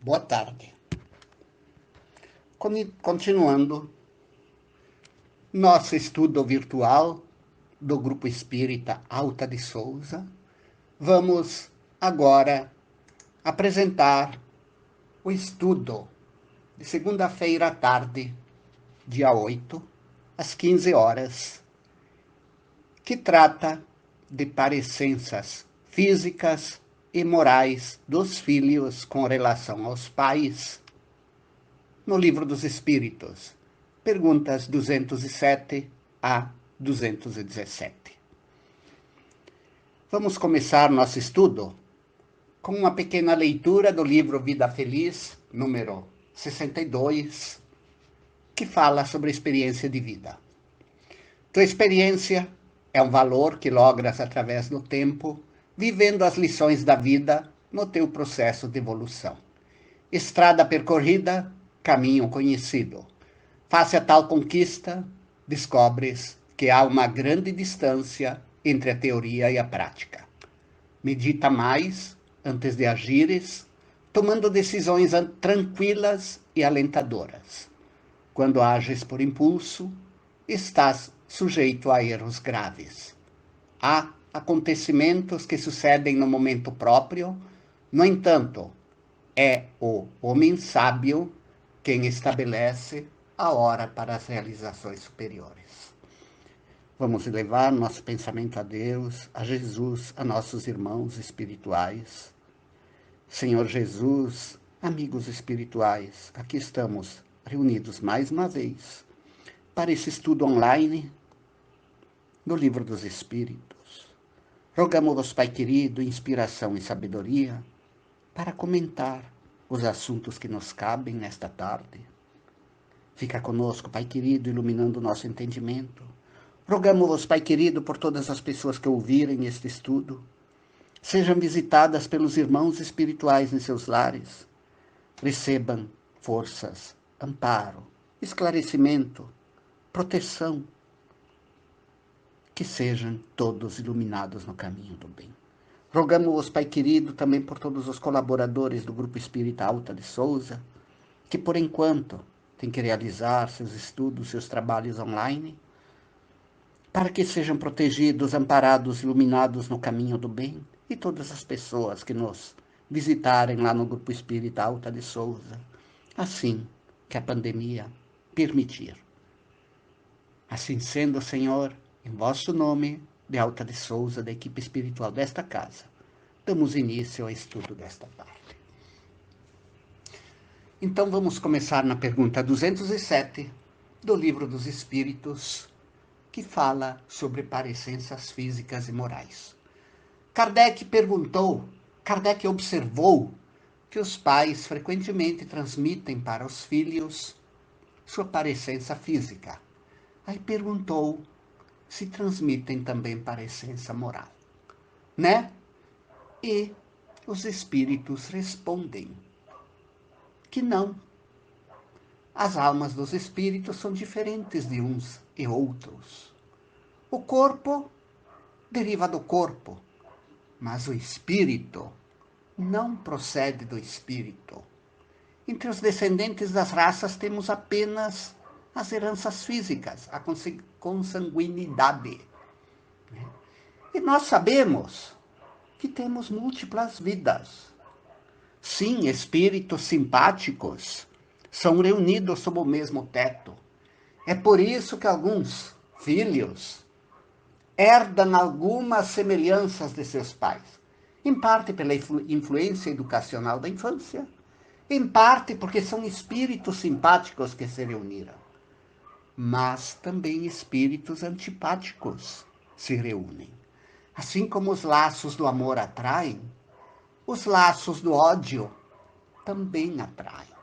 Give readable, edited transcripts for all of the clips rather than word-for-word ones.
Boa tarde. Continuando nosso estudo virtual do Grupo Espírita Alta de Souza, vamos agora apresentar o estudo de segunda-feira à tarde, dia 8, às 15 horas, que trata de parecenças físicas e morais dos filhos com relação aos pais, no Livro dos Espíritos, perguntas 207 a 217. Vamos começar nosso estudo com uma pequena leitura do livro Vida Feliz, número 62, que fala sobre a experiência de vida. Tua experiência é um valor que logras através do tempo, vivendo as lições da vida no teu processo de evolução. Estrada percorrida, caminho conhecido. Face a tal conquista, descobres que há uma grande distância entre a teoria e a prática. Medita mais antes de agires, tomando decisões tranquilas e alentadoras. Quando ages por impulso, estás sujeito a erros graves. Há acontecimentos que sucedem no momento próprio, no entanto, é o homem sábio quem estabelece a hora para as realizações superiores. Vamos elevar nosso pensamento a Deus, a Jesus, a nossos irmãos espirituais. Senhor Jesus, amigos espirituais, aqui estamos reunidos mais uma vez para esse estudo online do Livro dos Espíritos. Rogamos-vos, Pai querido, inspiração e sabedoria para comentar os assuntos que nos cabem nesta tarde. Fica conosco, Pai querido, iluminando o nosso entendimento. Rogamos-vos, Pai querido, por todas as pessoas que ouvirem este estudo, sejam visitadas pelos irmãos espirituais em seus lares, recebam forças, amparo, esclarecimento, proteção, que sejam todos iluminados no caminho do bem. Rogamos-vos, Pai querido, também por todos os colaboradores do Grupo Espírita Alta de Souza, que por enquanto têm que realizar seus estudos, seus trabalhos online, para que sejam protegidos, amparados, iluminados no caminho do bem, e todas as pessoas que nos visitarem lá no Grupo Espírita Alta de Souza, assim que a pandemia permitir. Assim sendo, Senhor, em vosso nome, de Alta de Souza, da equipe espiritual desta casa, damos início ao estudo desta tarde. Então vamos começar na pergunta 207 do Livro dos Espíritos, que fala sobre parecenças físicas e morais. Kardec observou que os pais frequentemente transmitem para os filhos sua parecença física. Aí perguntou se transmitem também parecença moral, né? E os espíritos respondem que não. As almas dos espíritos são diferentes de uns e outros. O corpo deriva do corpo, mas o espírito não procede do espírito. Entre os descendentes das raças temos apenas as heranças físicas, a consanguinidade. E nós sabemos que temos múltiplas vidas. Sim, espíritos simpáticos são reunidos sob o mesmo teto. É por isso que alguns filhos herdam algumas semelhanças de seus pais. Em parte pela influência educacional da infância, em parte porque são espíritos simpáticos que se reuniram. Mas também espíritos antipáticos se reúnem. Assim como os laços do amor atraem, os laços do ódio também atraem.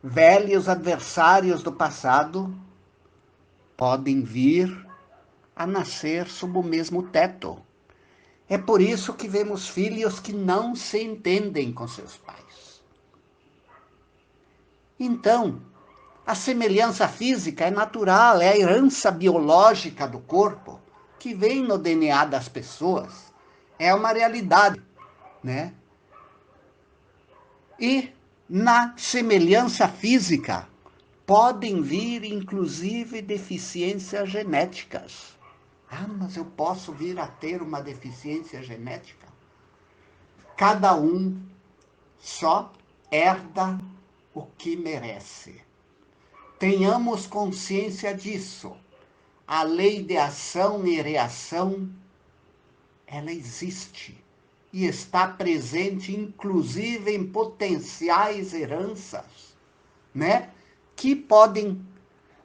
Velhos adversários do passado podem vir a nascer sob o mesmo teto. É por isso que vemos filhos que não se entendem com seus pais. Então, a semelhança física é natural, é a herança biológica do corpo que vem no DNA das pessoas. É uma realidade, né? E na semelhança física, podem vir inclusive deficiências genéticas. Ah, mas eu posso vir a ter uma deficiência genética? Cada um só herda o que merece. Tenhamos consciência disso. A lei de ação e reação, ela existe e está presente inclusive em potenciais heranças, né? Que podem,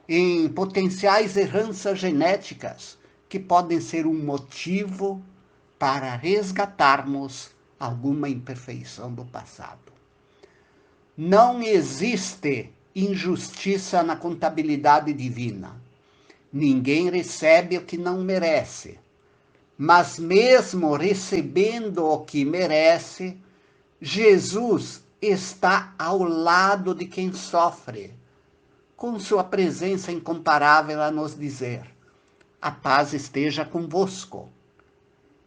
em potenciais heranças genéticas, que podem ser um motivo para resgatarmos alguma imperfeição do passado. Não existe injustiça na contabilidade divina. Ninguém recebe o que não merece. Mas mesmo recebendo o que merece, Jesus está ao lado de quem sofre, com sua presença incomparável a nos dizer: a paz esteja convosco.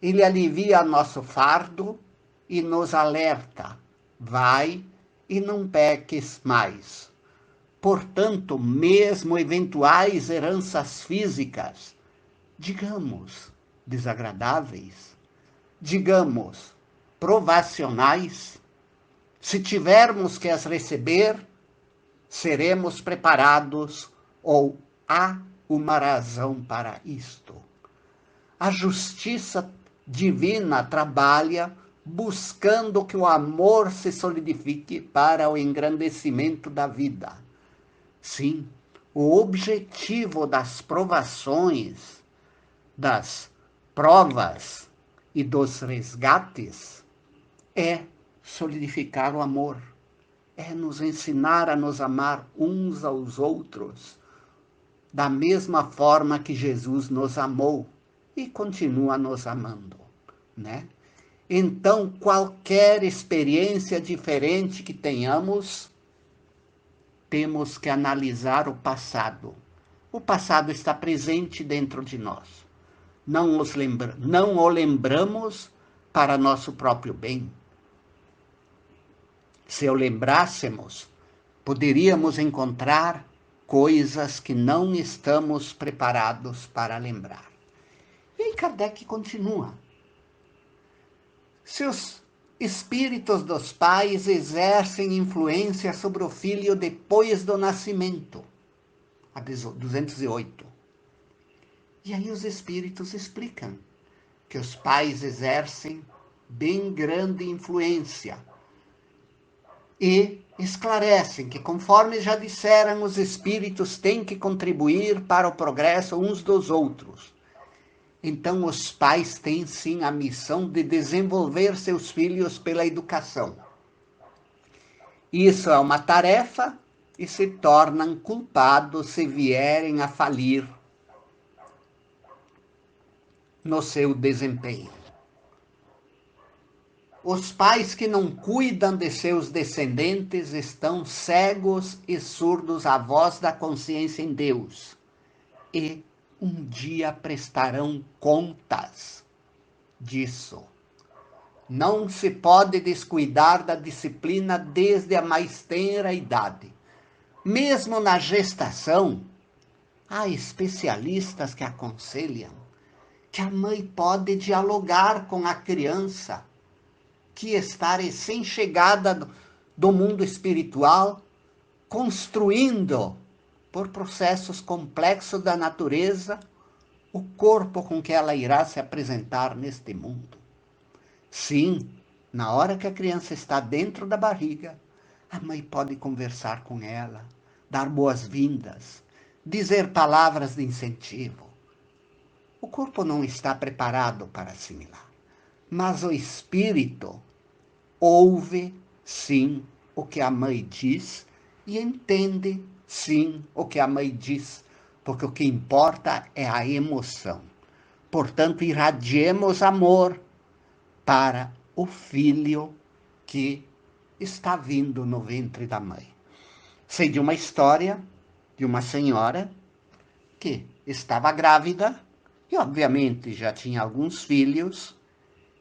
Ele alivia nosso fardo e nos alerta: vai e não peques mais. Portanto, mesmo eventuais heranças físicas, digamos, desagradáveis, digamos, provacionais, se tivermos que as receber, seremos preparados ou há uma razão para isto. A justiça divina trabalha buscando que o amor se solidifique para o engrandecimento da vida. Sim, o objetivo das provações, das provas e dos resgates é solidificar o amor, é nos ensinar a nos amar uns aos outros, da mesma forma que Jesus nos amou e continua nos amando, né? Então, qualquer experiência diferente que tenhamos, temos que analisar o passado. O passado está presente dentro de nós. Não o lembramos para nosso próprio bem. Se o lembrássemos, poderíamos encontrar coisas que não estamos preparados para lembrar. E aí Kardec continua. Se os espíritos dos pais exercem influência sobre o filho depois do nascimento, a 208. E aí os espíritos explicam que os pais exercem bem grande influência e esclarecem que, conforme já disseram, os espíritos têm que contribuir para o progresso uns dos outros. Então, os pais têm sim a missão de desenvolver seus filhos pela educação. Isso é uma tarefa e se tornam culpados se vierem a falir no seu desempenho. Os pais que não cuidam de seus descendentes estão cegos e surdos à voz da consciência em Deus e um dia prestarão contas disso. Não se pode descuidar da disciplina desde a mais tenra idade. Mesmo na gestação, há especialistas que aconselham que a mãe pode dialogar com a criança que está recém-chegada do mundo espiritual, construindo, por processos complexos da natureza, o corpo com que ela irá se apresentar neste mundo. Sim, na hora que a criança está dentro da barriga, a mãe pode conversar com ela, dar boas-vindas, dizer palavras de incentivo. O corpo não está preparado para assimilar, mas o espírito ouve, sim, o que a mãe diz e entende, sim, o que a mãe diz, porque o que importa é a emoção. Portanto, irradiemos amor para o filho que está vindo no ventre da mãe. Sei de uma história de uma senhora que estava grávida e, obviamente, já tinha alguns filhos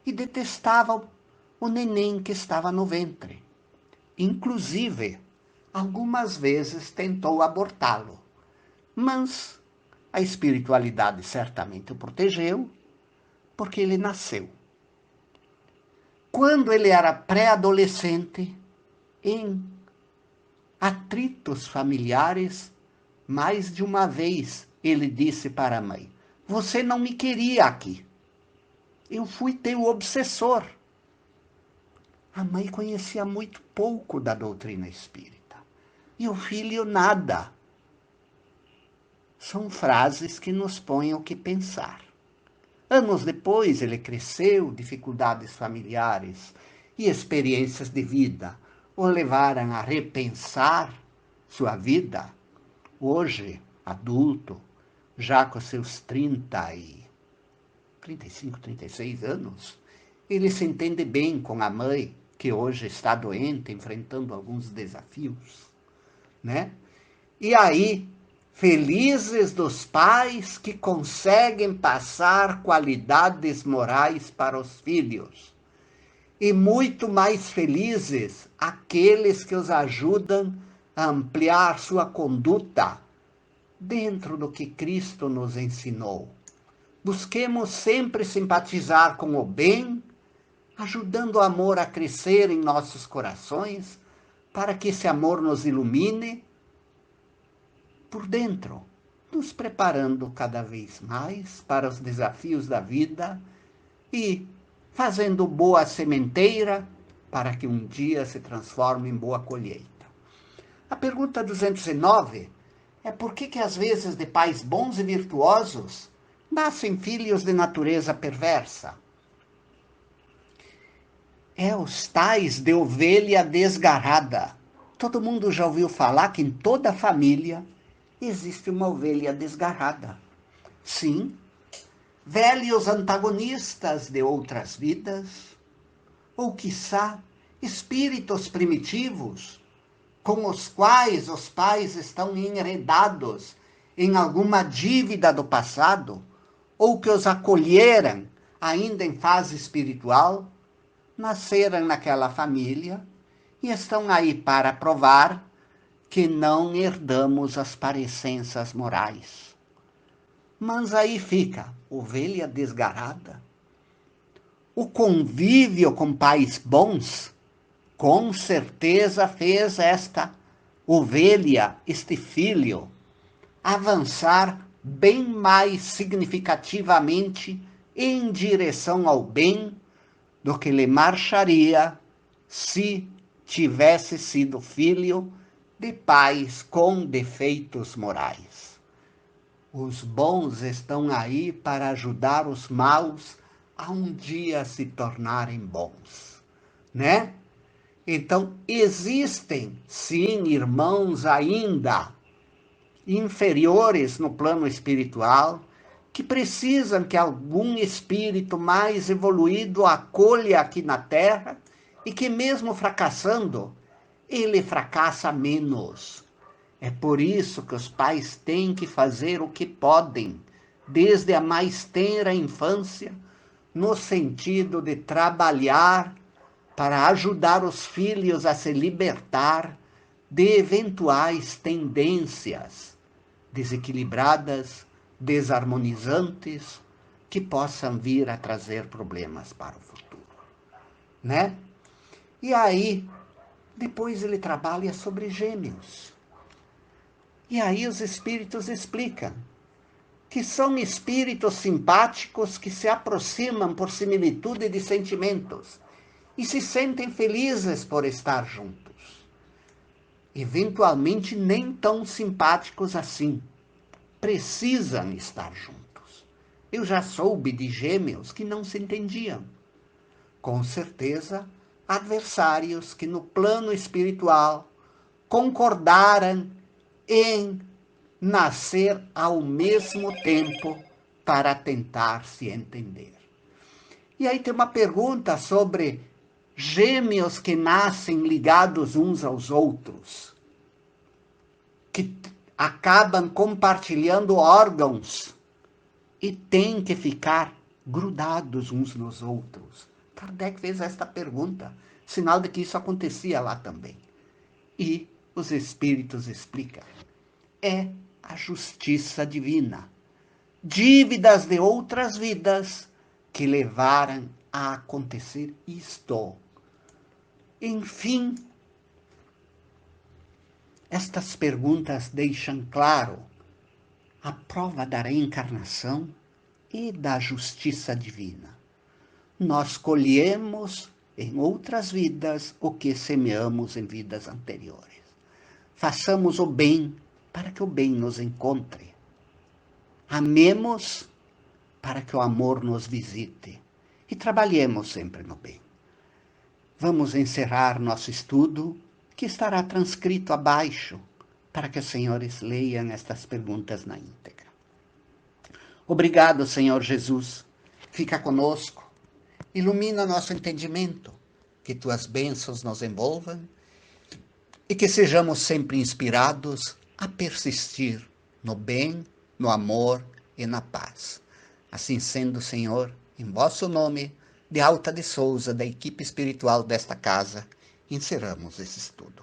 e detestava o neném que estava no ventre. Inclusive, algumas vezes tentou abortá-lo, mas a espiritualidade certamente o protegeu, porque ele nasceu. Quando ele era pré-adolescente, em atritos familiares, mais de uma vez ele disse para a mãe: "Você não me queria aqui. Eu fui teu obsessor." A mãe conhecia muito pouco da doutrina espírita. E o filho nada. São frases que nos põem o que pensar. Anos depois ele cresceu, dificuldades familiares e experiências de vida o levaram a repensar sua vida. Hoje, adulto, já com seus 35, 36 anos, ele se entende bem com a mãe, que hoje está doente, enfrentando alguns desafios, né? E aí, felizes dos pais que conseguem passar qualidades morais para os filhos. E muito mais felizes aqueles que os ajudam a ampliar sua conduta dentro do que Cristo nos ensinou. Busquemos sempre simpatizar com o bem, ajudando o amor a crescer em nossos corações, para que esse amor nos ilumine por dentro, nos preparando cada vez mais para os desafios da vida e fazendo boa sementeira para que um dia se transforme em boa colheita. A pergunta 209 é por que às vezes de pais bons e virtuosos nascem filhos de natureza perversa? É os tais de ovelha desgarrada. Todo mundo já ouviu falar que em toda família existe uma ovelha desgarrada. Sim, velhos antagonistas de outras vidas, ou quiçá espíritos primitivos com os quais os pais estão enredados em alguma dívida do passado, ou que os acolheram ainda em fase espiritual, nasceram naquela família e estão aí para provar que não herdamos as parecenças morais. Mas aí fica, ovelha desgarrada. O convívio com pais bons, com certeza fez esta ovelha, este filho, avançar bem mais significativamente em direção ao bem do que lhe marcharia se tivesse sido filho de pais com defeitos morais. Os bons estão aí para ajudar os maus a um dia se tornarem bons, né? Então, existem, sim, irmãos ainda inferiores no plano espiritual, que precisam que algum espírito mais evoluído acolha aqui na Terra e que mesmo fracassando, ele fracassa menos. É por isso que os pais têm que fazer o que podem, desde a mais tenra infância, no sentido de trabalhar para ajudar os filhos a se libertar de eventuais tendências desequilibradas, desarmonizantes, que possam vir a trazer problemas para o futuro, né? E aí, depois ele trabalha sobre gêmeos. E aí os espíritos explicam que são espíritos simpáticos que se aproximam por similitude de sentimentos e se sentem felizes por estar juntos. Eventualmente nem tão simpáticos assim. Precisam estar juntos. Eu já soube de gêmeos que não se entendiam. Com certeza, adversários que no plano espiritual concordaram em nascer ao mesmo tempo para tentar se entender. E aí tem uma pergunta sobre gêmeos que nascem ligados uns aos outros, que acabam compartilhando órgãos e têm que ficar grudados uns nos outros Kardec fez esta pergunta, sinal de que isso acontecia lá também. E os espíritos explicam. É a justiça divina. Dívidas de outras vidas que levaram a acontecer isto. Enfim, estas perguntas deixam claro a prova da reencarnação e da justiça divina. Nós colhemos em outras vidas o que semeamos em vidas anteriores. Façamos o bem para que o bem nos encontre. Amemos para que o amor nos visite. E trabalhemos sempre no bem. Vamos encerrar nosso estudo, que estará transcrito abaixo, para que os senhores leiam estas perguntas na íntegra. Obrigado, Senhor Jesus. Fica conosco. Ilumina nosso entendimento. Que tuas bênçãos nos envolvam e que sejamos sempre inspirados a persistir no bem, no amor e na paz. Assim sendo, Senhor, em vosso nome, de Alta de Souza, da equipe espiritual desta casa, encerramos esse estudo.